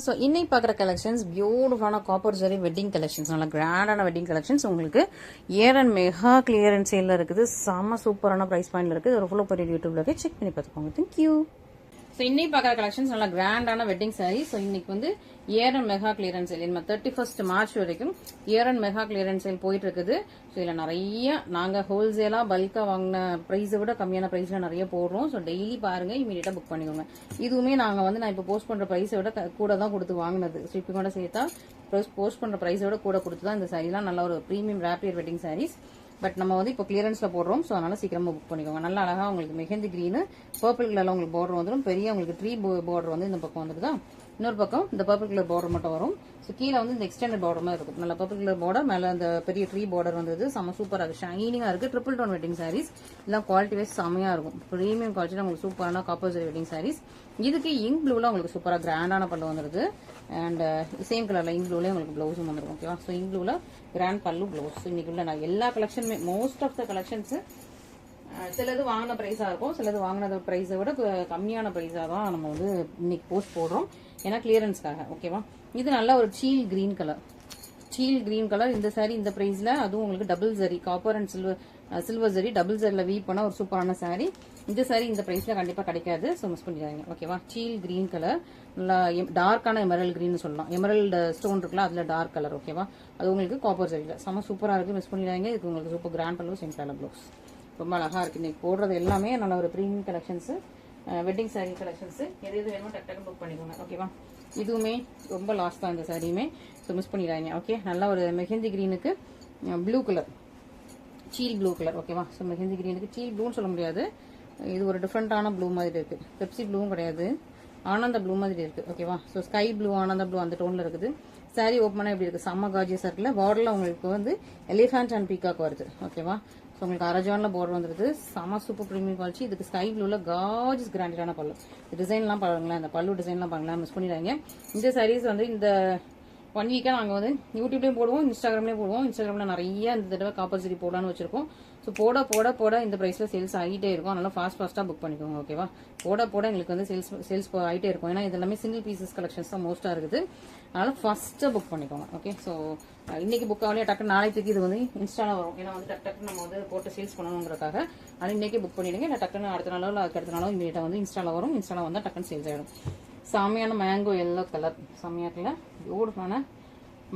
So இன்னைக்கு பார்க்குற collections பியூட்டிஃபுல்லான காப்பர் ஜரி வெட்டிங் கலெக்ஷன்ஸ், நல்லா கிராண்டான வெட்டிங் கலெக்ஷன்ஸ். உங்களுக்கு இயர் அண்ட் மெகா கிளியரன்ஸ் சேலில் இருக்குது. செம்ம சூப்பரான ப்ரைஸ் பாயிண்ட்ல இருக்குது. ஒரு ஃபுல்லோ பெரிய யூடியூப்ல போய் செக் பண்ணி பார்த்துக்கோங்க. தேங்க்யூ. ஸோ இன்னைக்கு பார்க்குற கலெக்ஷன்ஸ் நல்லா கிராண்டான வெட்டிங் சாரி. ஸோ இன்னைக்கு வந்து year and mega clearance sale இனிமே 31 மார்ச் வரைக்கும் year and mega clearance sale போயிட்டு இருக்குது. ஸோ இதில் நிறைய நாங்கள் ஹோல்சேலாக பல்காக வாங்கின ப்ரைஸை விட கம்மியான ப்ரைஸில் நிறைய போடுறோம். ஸோ டெய்லி பாருங்க, இமீடியட்டாக புக் பண்ணிக்கோங்க. இதுவுமே நாங்கள் வந்து நான் இப்போ போஸ்ட் பண்ணுற ப்ரைஸை விட கூட தான் கொடுத்து வாங்கினது. ஸோ இப்போ கூட சேர்த்தா போஸ்ட் பண்ணுற ப்ரைஸை விட கூட கொடுத்து தான் இந்த சாரீலாம் நல்ல ஒரு ப்ரீமியம் ரேப்பியர் வெட்டிங் சாரீஸ். பட் நம்ம வந்து இப்போ கிளியரன்ஸ்ல போடுறோம். ஸோ அதனால சீக்கிரமா புக் பண்ணிக்கோங்க. நல்லா அழகா உங்களுக்கு மெஹந்தி கிரீனு பர்பிள் கலர்ல உங்களுக்கு பார்டர் வந்துடும். பெரிய உங்களுக்கு ட்ரீ பார்டர் வந்து இந்த பக்கம் வந்துருதா, இன்னொரு பக்கம் இந்த பர்பிள் கலர் பார்டர் மட்டும் வரும். ஸோ கீழே வந்து இந்த எக்ஸ்டெண்டட் பார்டர் மாதிரி இருக்கும். நல்ல பர்பிள் கலர் பார்டர், மேலே அந்த பெரிய ட்ரீ பார்டர் வந்தது. செம்ம சூப்பராக இருக்கு, ஷைனிங்கா இருக்கு. ட்ரிபிள் டோன் வெட்டிங் சாரீஸ் எல்லாம் குவாலிட்டி வைஸ் செம்மையா இருக்கும். ப்ரீமியம் குவாலிட்டியில் உங்களுக்கு சூப்பரான காப்பர் ஜரி வெட்டிங் சாரீஸ். இதுக்கு இங்க் ப்ளூல உங்களுக்கு சூப்பராக கிராண்டான பல்லு வந்துருது. அண்ட் சேம் கலர்ல இங்க் ப்ளூல உங்களுக்கு பிளவுஸும் வந்துருக்கும். ஓகேவா? ஸோ இங்க் ப்ளூல கிராண்ட் பல்லு பிளவுஸ். இன்னைக்கு உள்ள நான் எல்லா கலெக்ஷனுமே மோஸ்ட் ஆஃப் த கலெக்ஷன்ஸ் சிலது வாங்கின பிரைஸா இருக்கும், சிலது வாங்கின பிரைஸை விட கம்மியான பிரைஸா தான் நம்ம வந்து இன்னைக்கு போஸ்ட் போடுறோம். ஏன்னா கிளியரன்ஸ்க்காக. ஓகேவா? இது நல்ல ஒரு teal green colour. Teal green colour இந்த சாரி இந்த பிரைஸ்ல, அதுவும் உங்களுக்கு double zari copper and silver zari double ஜரில வீவ் பண்ண ஒரு சூப்பரான சாரி. இந்த சாரி இந்த பிரைஸ்ல கண்டிப்பா கிடைக்காது. ஸோ மிஸ் பண்ணிடுறாங்க. ஓகேவா? சீல் கிரீன் கலர், நல்லா டார்க்கான எமரல் கிரீன் சொல்லலாம். எமரல்டு ஸ்டோன் இருக்குல்ல, அதுல டார்க் கலர். ஓகேவா? அது உங்களுக்கு காப்பர் ஜரில செம சூப்பரா இருக்கு. மிஸ் பண்ணிடுறாங்க. இதுக்கு உங்களுக்கு சூப்பர் கிராண்ட் பல்லு, சேம் கலர் ப்ளவுஸ். ரொம்ப அழகா இருக்கு. இன்னைக்கு போடுறது எல்லாமே நல்ல ஒரு premium collections, wedding sorry collections. எது எது வேணுமோ டக்கு டக்கு புக் பண்ணிக்கோங்க. ஓகேவா? இதுவுமே ரொம்ப லாஸ்ட் தான் இந்த சாரியுமே. ஸோ மிஸ் பண்ணிடுறாங்க. ஓகே, நல்ல ஒரு மெஹந்தி கிரீனுக்கு blue colour, teal blue colour. ஓகேவா? ஸோ மெஹந்தி கிரீனுக்கு சீல் ப்ளூன்னு சொல்ல முடியாது, இது ஒரு டிஃப்ரெண்டான ப்ளூ மாதிரி இருக்கு. பெப்சி ப்ளூவும் கிடையாது, ஆனந்த ப்ளூ மாதிரி இருக்கு. ஓகேவா? ஸோ ஸ்கை ப்ளூ, ஆனந்த ப்ளூ அந்த டோன்ல இருக்குது. சாரி ஓப்பனா எப்படி இருக்கு, செம்ம கார்ஜியஸா இருக்குல்ல. பார்டர்ல உங்களுக்கு வந்து எலிஃபண்ட் அண்ட் பீகாக் வருது. ஓகேவா? ஸோ உங்களுக்கு அரஜான்ல பார்டர் வந்துருது. செம சூப்பர் ப்ரீமியம் குவாலிட்டி. இதுக்கு ஸ்கை ப்ளூல கார்ஜியஸ் கிராண்டான பல்லு. டிசைன்லாம் பாருங்களேன், இந்த பல்லு டிசைன்லாம் பாருங்களேன், மிஸ் பண்ணிடுறாங்க. இந்த சாரீஸ் வந்து இந்த 1 வீக்கா நாங்கள் வந்து யூடியூப்லேயும் போடுவோம், இன்ஸ்டாகிராம்லேயும் போடுவோம். இன்ஸ்டாகிராமில் நிறைய இந்த தடவை காப்பர் ஜரி போடான்னு வச்சிருக்கோம். ஸோ போட போட போட இந்த ப்ரைஸில் சேல்ஸ் ஆகிட்டே இருக்கும். அதனால ஃபாஸ்ட்டாக புக் பண்ணிக்கோங்க. ஓகேவா? போட போட எங்களுக்கு வந்து சேல்ஸ் ஆகிட்டே இருக்கும். ஏன்னா இது எல்லாமே சிங்கிள் பீசஸ் கலெக்ஷன்ஸ் தான் மோஸ்ட்டாக இருக்குது. அதனால ஃபர்ஸ்ட்டாக புக் பண்ணிக்கோங்க. ஓகே? ஸோ இன்னைக்கு புக் ஆகலையே, டக்கு நாளைக்கு இது வந்து இன்ஸ்டால வரும். ஏன்னா வந்து டக்கு நம்ம வந்து போட்டு சேல்ஸ் பண்ணணுங்கிறதுக்காக. ஆனால் இன்னைக்கே புக் பண்ணிடுங்க. இல்லை டக்குன்னு அடுத்த நாளோ இல்லை அதுக்கு அடுத்த நாளோ இமீடியட்டாக வந்து இன்ஸ்டால வரும். இன்ஸ்டால வந்தால் டக்குன்னு சேல்ஸ் ஆகிடும். செம்மையான மேங்கோ எல்லோ கலர், செம்மையா இருக்குல்ல, பியூட்டிஃபுல்லான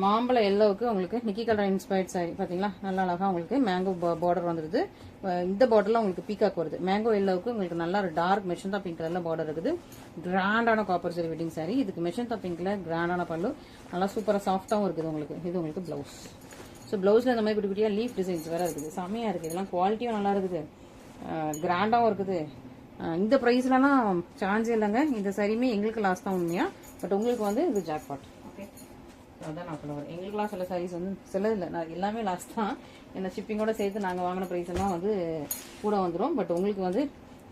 மாம்பழ எல்லோவுக்கு உங்களுக்கு நிக்கி கலர் இன்ஸ்பயர்ட் சாரி. பாத்தீங்களா? நல்லா அழகா உங்களுக்கு மேங்கோ பார்டர் வந்துருது. இந்த பார்டர்ல உங்களுக்கு பீகாக் வருது. மேங்கோ எல்லோவுக்கு உங்களுக்கு நல்ல ஒரு டார்க் மெஷந்தா பிங்க் கலர்ல பார்டர் இருக்குது. கிராண்டான காப்பர் ஜரி வெட்டிங் சாரி. இதுக்கு மெஷந்தா பிங்க்ல கிராண்டான பல்லு, நல்லா சூப்பரா சாஃப்டாவும் இருக்குது உங்களுக்கு. இது உங்களுக்கு பிளவுஸ். ஸோ பிளவுஸ்ல இந்த மாதிரி குட்டி குட்டியா லீஃப் டிசைன்ஸ் வேற இருக்குது. செமையா இருக்கு. இதெல்லாம் குவாலிட்டியும் நல்லா இருக்குது, கிராண்டாவும் இருக்குது. இந்த ப்ரைஸ்லாம் சான்ஸே இல்லைங்க. இந்த சாரியுமே எங்களுக்கு லாஸ்ட் தான் உண்மையா. பட் உங்களுக்கு வந்து இது ஜாக்பாட். ஓகே, அதான் நான் சொல்லுவேன். எங்களுக்குலாம் சில சாரீஸ் வந்து சிலதில்லை, நான் எல்லாமே லாஸ்ட் தான். என்ன ஷிப்பிங்கோட சேர்த்து நாங்கள் வாங்கின ப்ரைஸ் எல்லாம் வந்து கூட வந்துடும். பட் உங்களுக்கு வந்து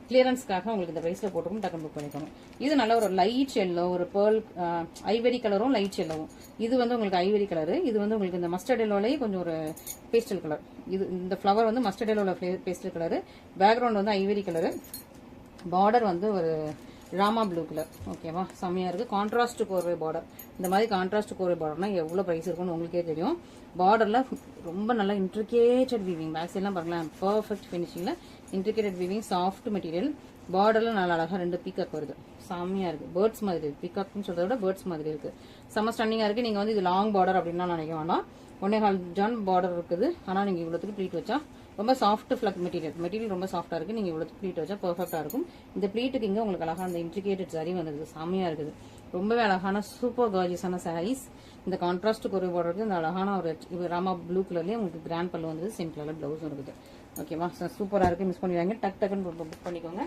கிளியரன்ஸ்க்காக உங்களுக்கு இந்த ப்ரைஸில் போட்டுக்கும், டக்குன்னு புக் பண்ணிக்கோங்க. இது நல்ல ஒரு லைட் எல்லோ, ஒரு பேர்ல் ஐவரி கலரும் லைட் எல்லோவும். இது வந்து உங்களுக்கு ஐவரி கலரு. இது வந்து உங்களுக்கு இந்த மஸ்டர்ட் எல்லோலேயே கொஞ்சம் ஒரு பேஸ்டல் கலர். இது இந்த ஃப்ளவர் வந்து மஸ்டர்ட் எல்லோல பேஸ்டல் கலரு. பேக்ரவுண்ட் வந்து ஐவரி கலரு. பார்டர் வந்து ஒரு ராமா ப்ளூ கலர். ஓகேவா? செம்மையா இருக்கு. கான்ட்ராஸ்ட் கோர்வை பார்டர். இந்த மாதிரி கான்ட்ராஸ்ட் கோர்வை பார்டர்னா எவ்வளவு பிரைஸ் இருக்கும்னு உங்களுக்கே தெரியும். பார்டர்ல ரொம்ப நல்லா இன்ட்ரிகேட்டட் வீவிங். பேக் சைட்லாம் பாருங்களேன், பர்ஃபெக்ட் ஃபினிஷிங்ல இன்ட்ரிகேட்டட் வீவிங், சாஃப்ட் மெட்டீரியல். பார்டர்ல நல்லா அழகா 2 பீகாக் வருது. செம்மையா இருக்கு. பேர்ட்ஸ் மாதிரி இருக்கு. பீகாக்னு சொல்றத விட பேர்ட்ஸ் மாதிரி இருக்கு. செம்ம ஸ்டன்னிங்கா இருக்கு. நீங்க வந்து இது லாங் பார்டர் அப்படின்னா நினைக்க வேண்டாம். 1.25 ஜான் பார்டர் இருக்குது. ஆனா நீங்க இவ்வளவுக்கு ப்ளீட் வச்சா ரொம்ப சாஃப்ட் ஃபிளக் மெட்டீரியல் ரொம்ப சாஃப்டா இருக்கு. நீங்க இவ்வளவு ப்ளீட் வச்சா பெர்ஃபெக்டா இருக்கும். இந்த ப்ளீட்டுக்கு இங்க உங்களுக்கு அழகா அந்த இன்ட்ரிகேட்டட் சாரி வந்தது. செம்மையா இருக்குது. ரொம்பவே அழகான சூப்பர் கார்ஜியஸான சாரீஸ். இந்த கான்ட்ராஸ்ட் குறை பார்டருக்கு இந்த அழகான ஒரு ராமா ப்ளூ கலர்லயே உங்களுக்கு கிராண்ட் பல்லு வந்தது. சேம் கலர்ல பிளவுஸும் இருக்குது. ஓகேவா? சூப்பரா இருக்கு. மிஸ் பண்ணிடுவாங்க. டக்குன்னு புக் பண்ணிக்கோங்க.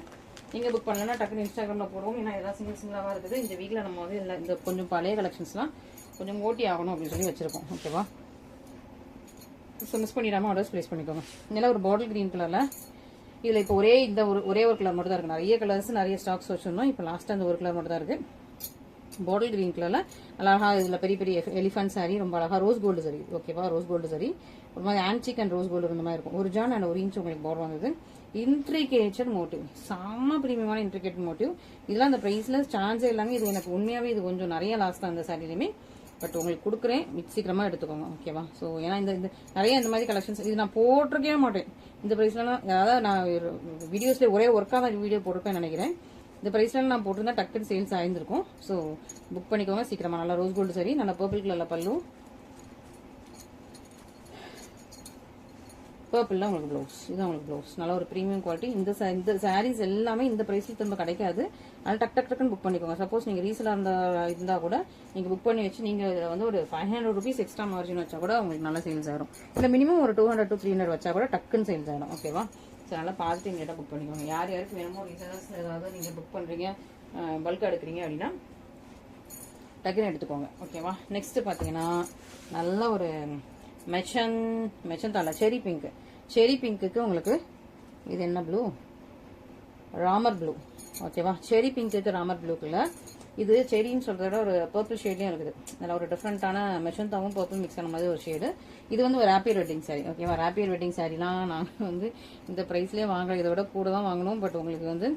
நீங்க புக் பண்ணலன்னா டக்குன்னு இன்ஸ்டாகிராம்ல போடுவோம். ஏன்னா எல்லாம் சிங்கிளாவா இருக்குது. இந்த வீக்ல நம்ம வந்து இந்த கொஞ்சம் பழைய கலெக்ஷன்ஸ்லாம் கொஞ்சம் ஓட்டி ஆகணும் அப்படின்னு சொல்லி வச்சிருக்கோம். ஓகேவா? ஸோ மிஸ் பண்ணிடாம ஆர்டர்ஸ் பிளேஸ் பண்ணிக்கோங்க. இதெல்லாம் ஒரு பாட்டில் கிரீன் கலர்ல. இதுல இப்போ ஒரே ஒரு கலர் மட்டும் தான் இருக்கு. நிறைய கலர்ஸ் நிறைய ஸ்டாக்ஸ் வச்சிருந்தோம். இப்போ லாஸ்டா இந்த ஒரு கலர் மட்டும் தான் இருக்கு. பாட்டில் கிரீன் கலர்ல அழகா இதுல பெரிய பெரிய எலிஃபண்ட் சாரி, ரொம்ப அழகா ரோஸ் கோல்டு சாரி. ஓகேவா? ரோஸ் கோல்டு சாரி ஒரு மாதிரி ஆன்டிக் அண்ட் ரோஸ் கோல்டு இந்த மாதிரி இருக்கும். 1 ஜான் அண்ட் 1 இன்ச் உங்களுக்கு பார்டர் வந்தது. இன்ட்ரிகேட்டட் மோட்டிவ், செம்ம பிரீமியமான இன்ட்ரிகேட் மோட்டிவ். இதெல்லாம் அந்த ப்ரைஸ்ல சான்ஸே இல்லாம. இது எனக்கு உண்மையாவே இது கொஞ்சம் நிறைய லாஸ் தான் இந்த சாரிலையுமே. பட் உங்களுக்கு கொடுக்குறேன், சீக்கிரமா எடுத்துக்கோங்க. ஓகேவா? ஸோ ஏன்னா இந்த நிறைய இந்த மாதிரி கலெக்ஷன்ஸ் இது நான் போட்டிருக்கவே மாட்டேன் இந்த ப்ரைஸ்லாம். அதாவது நான் வீடியோஸ்ல ஒரே ஒர்க்காக தான் வீடியோ போட்டிருப்பேன் நினைக்கிறேன். இந்த ப்ரைஸ்லாம் நான் போட்டிருந்தா டக்குன்னு சேல்ஸ் ஆயிருந்திருக்கும். ஸோ புக் பண்ணிக்கோங்க சீக்கிரமா. நல்லா ரோஸ் கோல்டு சரி, நல்லா பர்பிள் கலர்ல பல்லு, பர்பிள் உங்களுக்கு ப்ளவுஸ். இதுதான் உங்களுக்கு ப்ளவுஸ். நல்ல ஒரு ப்ரீமியம் குவாலிட்டி. இந்த சாரீஸ் எல்லாமே இந்த ப்ரைஸில் திரும்ப கிடைக்காது. அதனால டக்குன்னு புக் பண்ணிக்கோங்க. சப்போஸ் நீங்க ரீசெலா இருந்தா கூட நீங்க புக் பண்ணி வச்சு நீங்க வந்து ஒரு 500 rupees எக்ஸ்ட்ரா மார்ஜின் வச்சா கூட உங்களுக்கு நல்ல சேல்ஸ் ஆயிடும். இல்ல மினிமம் ஒரு 200 to 300 வச்சா கூட டக்குன்னு சேல்ஸ் ஆயிடும். ஓகேவா? ஸோ நல்லா பார்த்துட்டு எங்கிட்ட புக் பண்ணிக்கோங்க. யார் யாருக்கு வேணுமோ ரீசெலர்ஸ் ஏதாவது நீங்க புக் பண்றீங்க, பல்க் எடுக்கிறீங்க அப்படின்னா டக்குன்னு எடுத்துக்கோங்க. ஓகேவா? நெக்ஸ்ட் பாத்தீங்கன்னா நல்ல ஒரு மெச்சந்தால செரி பிங்க். செரி பிங்க்குக்கு உங்களுக்கு இது என்ன ப்ளூ? ராமர் ப்ளூ. ஓகேவா? செரி பிங்க்குக்கு ராமர் ப்ளூக்குள்ள இது செரின்னு சொல்றத விட ஒரு பர்பிள் ஷேட்லயும் இருக்குது. நல்ல ஒரு டிஃப்ரெண்டான மெச்சந்தாவும் பர்பிள் மிக்ஸ் ஆன மாதிரி ஒரு ஷேடு. இது வந்து ஒரு ராப்பியர் வெட்டிங் சாரி. ஓகேவா? ராப்பியர் வெட்டிங் சாரிலாம் நாங்கள் வந்து இந்த ப்ரைஸ்லேயே வாங்கலாம். இதை விட கூட தான் வாங்கணும். பட் உங்களுக்கு வந்து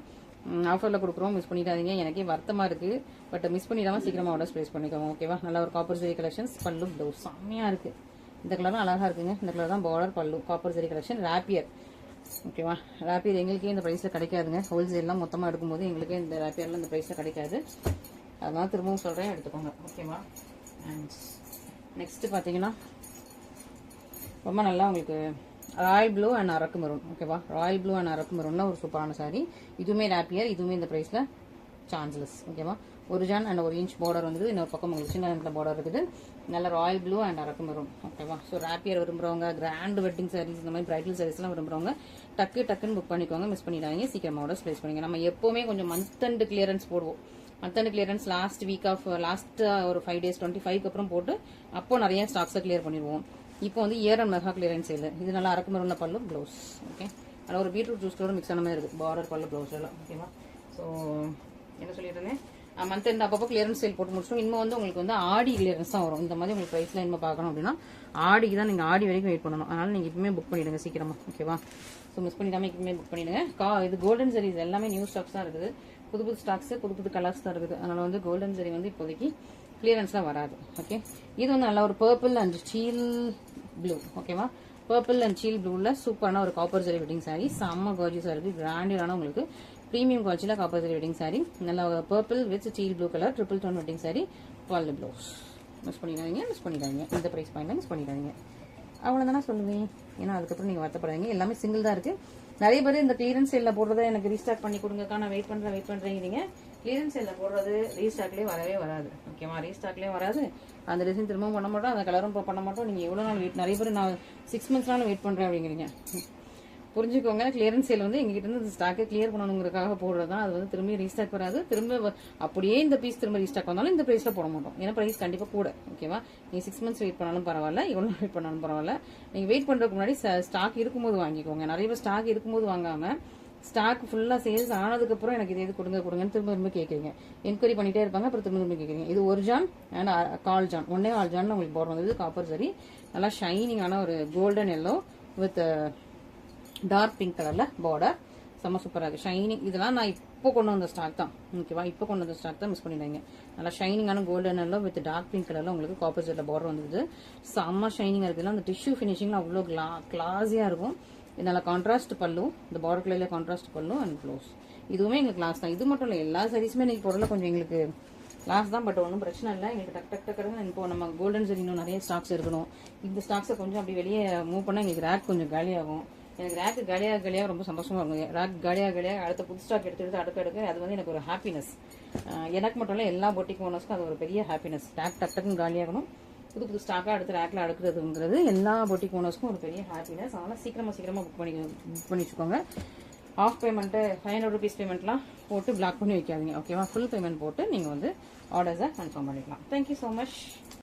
ஆஃபரில் கொடுக்குறோம், மிஸ் பண்ணிடாதீங்க. எனக்கே வருத்தமாக இருக்குது. பட் மிஸ் பண்ணிடாமல் சீக்கிரமாக ஆர்டர்ஸ் ப்ளேஸ் பண்ணிக்கோங்க. ஓகேவா? நல்ல ஒரு காப்பர் ஜெரி கலெக்ஷன்ஸ். பல்லு ப்ளவுஸ் செம்மையாக இருக்குது. இந்த கலரும் அழகா இருக்குங்க. இந்த கலர் தான் பார்டர், பல்லு, காப்பர் ஜெரி கலெக்ஷன், ராப்பியர். ஓகேவா? ராப்பியர் எங்களுக்கே இந்த ப்ரைஸில் கிடைக்காதுங்க. ஹோல்சேல்லாம் மொத்தமாக எடுக்கும்போது எங்களுக்கே இந்த ராப்பியரில் இந்த ப்ரைஸில் கிடைக்காது. அதனால திரும்பவும் சொல்கிறேன், எடுத்துக்கோங்க. ஓகேவா? அண்ட் நெக்ஸ்ட் பார்த்தீங்கன்னா ரொம்ப நல்லா உங்களுக்கு ராயல் ப்ளூ அண்ட் அரக்கு மெரூன். ஓகேவா? ராயல் ப்ளூ அண்ட் அரக்கு மெரூன்ல ஒரு சூப்பரான சாரி. இதுவுமே ராப்பியர், இதுவுமே இந்த ப்ரைஸில் சான்ஸ்லெஸ். ஓகேவா? ஒரு ஜான் அண்ட் ஒரு இன்ச் பார்டர் வந்து இன்னொரு பக்கம் உங்களுக்கு சின்ன பார்டர் இருக்குது. நல்ல ராயல் ப்ளூ அண்ட் அரக்கு மெரூன். ஓகேவா? ஸோ ராப்பியர் விரும்புறவங்க, கிராண்ட் வெட்டிங் சாரீஸ், இந்த மாதிரி பிரைடல் சாரீஸ்லாம் விரும்புறவங்க டக்குன்னு புக் பண்ணிக்கோங்க. மிஸ் பண்ணிடாதீங்க. சீக்கிரமா ஆர்டர்ஸ் ப்ளேஸ் பண்ணிங்க. நம்ம எப்பவுமே கொஞ்சம் மந்த் அண்ட் கிளியரன்ஸ் போடுவோம். மந்த் அண்ட் கிளியரன்ஸ் லாஸ்ட் ஒரு 5 days 25க்கு அப்புறம் போட்டு அப்போ நிறைய ஸ்டாக்ஸை கிளியர் பண்ணிடுவோம். இப்போ வந்து year and mega clearance sale. இது நல்லா அரக்கு மெரூன்ல பல்லு, ப்ளவுஸ். ஓகே, அதில் ஒரு பீட்ரூட் ஜூஸ் கூட மிக்ஸ் ஆன மாதிரி இருக்குது. பார்டர், பல்லு, ப்ளவுஸ் எல்லாம். ஓகேவா? ஸோ என்ன சொல்லிட்டு மந்த் எண்ட் அப்பப்போ கிளியரன்ஸ் சேல் போட்டு முடிச்சோம். இன்னும் வந்து உங்களுக்கு வந்து ஆடி கிளியரன்ஸ் தான் வரும். இந்த மாதிரி உங்களுக்கு ப்ரைஸ்ல இன்னும் பார்க்கணும் அப்படின்னா ஆடிக்கு தான் நீங்கள் ஆடி வரைக்கும் வெயிட் பண்ணணும். அதனால நீங்கள் இப்பவுமே புக் பண்ணிடுங்க சீக்கிரமா. ஓகேவா? ஸோ மிஸ் பண்ணிடாம இப்பவுமே புக் பண்ணிடுங்க. இது கோல்டன் சாரீஸ் எல்லாமே நியூ ஸ்டாக்ஸ் தான் இருக்குது. புது ஸ்டாக்ஸ், புது கலர்ஸ் தான் இருக்குது. அதனால வந்து கோல்டன் சாரி வந்து இப்போதைக்கு கிளியரன்ஸ்லாம் வராது. ஓகே, இது வந்து நல்ல ஒரு பர்பிள் அண்ட் சீல் ப்ளூ. ஓகேவா? பர்பிள் அண்ட் சீல் ப்ளூல சூப்பரான ஒரு காப்பர் ஜெரி வெட்டிங் சாரி. செம்ம கார்ஜியஸா இருக்கு. கிராண்டியரான உங்களுக்கு பிரீமியம் குவாலிட்டியில காப்பர் ஜெரி வெட்டிங் சாரி. நல்ல purple with ceil blue colour triple tone wedding sari, pallu, blouse. Miss பண்ணிடாதீங்க. இந்த பிரைஸ் பாயிண்ட்ல மிஸ் பண்ணிடாதீங்க. அவ்வளவுதானே சொல்லுவேன். ஏன்னா அதுக்கப்புறம் நீங்க வருத்தப்படுறீங்க. எல்லாமே சிங்கிள் தான் இருக்கு. நிறைய பேர் இந்த கிளியரன்ஸ் சேல்ல போடுறத எனக்கு ரீஸ்டாக் பண்ணி கொடுங்கக்கா, நான் வெயிட் பண்றேங்கிறீங்க. கிளியரன்ஸ் சேல்ல போடுறது ரீஸ்டாக்லயே வரவே வராது. ஓகேவா? ரீஸ்டாக்லயே வராது. அந்த டிசைன் திரும்பவும் பண்ண மாட்டோம், அந்த கலரும் பண்ண மாட்டோம். நீங்க எவ்வளவு நாள் வெயிட், நிறைய பேர் நான் 6 months வெயிட் பண்றேன் அப்படிங்கிறீங்க. புரிஞ்சுக்கோங்க. கிளியரன்ஸ் சேல் வந்து எங்ககிட்ட இருந்து ஸ்டாக்கை கிளியர் பண்ணணுங்கிறதுக்காக போடுறது தான். அது வந்து திரும்பி ரீஸ்டாக் வராது. திரும்ப அப்படியே இந்த பீஸ் திரும்ப ரீஸ்டாக் வந்தாலும் இந்த பிரைஸ்ல போட மாட்டோம். ஏன்னா பிரைஸ் கண்டிப்பா கூட. ஓகேவா? நீங்க 6 months வெயிட் பண்ணாலும் பரவாயில்ல, எவ்வளவு வெயிட் பண்ணாலும் பரவாயில்ல. நீங்க வெயிட் பண்றதுக்கு முன்னாடி ஸ்டாக் இருக்கும்போது வாங்கிக்கோங்க. நிறைய பேர் ஸ்டாக் இருக்கும்போது வாங்காம ஸ்டாக் ஃபுல்லா சேல்ஸ் ஆனதுக்கு அப்புறம் எனக்கு இது கொடுங்கன்னு திரும்ப கேட்குறீங்க. என்கொயரி பண்ணிட்டே இருப்பாங்க. அப்புறம் திரும்ப கேட்குறீங்க. இது ஒரு ஜான் அண்ட் கால் ஜான், ஒன்னே கால் ஜான் உங்களுக்கு போடுறது வந்து காப்பர் சரி. நல்லா ஷைனிங்கான ஒரு golden yellow with dark pink கலர்ல பார்டர். செம்ம சூப்பரா இருக்கு. ஷைனிங். இதெல்லாம் நான் இப்போ கொண்டு வந்த ஸ்டாக் தான். ஓகேவா? இப்போ கொண்டு வந்த ஸ்டாக் தான், மிஸ் பண்ணிடுங்க. நல்லா ஷைனிங்கான golden yellow with dark pink கலர்ல உங்களுக்கு காப்பர் ஜெட்ல பார்டர் வந்துருது. செம்ம ஷைனிங்கா இருக்கு. அந்த டிஷ்யூ ஃபினிஷிங்ல அவ்வளோ கிளாஸியா இருக்கும். இதனால கான்ட்ராஸ்ட் பல்லு, இந்த பார்டர் கலர்ல கான்ட்ராஸ்ட் பல்லு அண்ட் ப்ளவுஸ். இதுவுமே எங்களுக்கு கிளாஸ் தான். இது மட்டும் இல்லை, எல்லா சாரீஸுமே இன்னைக்கு பொருளை கொஞ்சம் எங்களுக்கு கிளாஸ் தான். பட் ஒன்றும் பிரச்சனை இல்லை. எங்களுக்கு டக்குன்னு இப்போ நம்ம கோல்டன் சரி இன்னும் நிறைய ஸ்டாக்ஸ் இருக்கணும். இந்த ஸ்டாக்ஸை கொஞ்சம் அப்படி வெளியே மூவ் பண்ணால் எங்களுக்கு ரேக் கொஞ்சம் காலியாகும். எனக்கு ரேக் காலியாக ரொம்ப சந்தோஷமா இருக்கும். ரேக் காலியாக அடுத்த புது ஸ்டாக் எடுத்து அடுக்க அது வந்து எனக்கு ஒரு ஹாப்பினஸ். எனக்கு மட்டும் இல்லை, எல்லா பொட்டிக் ஓனர்ஸ்க்கும் அது ஒரு பெரிய ஹாப்பினஸ். டக்குன்னு காலியாகணும், புது ஸ்டாக்காக அடுத்து ரேக்ல அடுக்கிறதுங்கிறது எல்லா பொட்டிக் ஓனர்ஸ்க்கும் ஒரு பெரிய ஹாப்பினஸ். அதனால் சீக்கிரமா புக் பண்ணி வச்சுக்கோங்க. ஆஃப் பேமெண்ட்டு 500 rupees பேமெண்ட்லாம் போட்டு பிளாக் பண்ணி வைக்காதீங்க. ஓகேவா? ஃபுல் பேமெண்ட் போட்டு நீங்கள் வந்து ஆர்டர்ஸை கன்ஃபார்ம் பண்ணிக்கலாம். Thank you so much.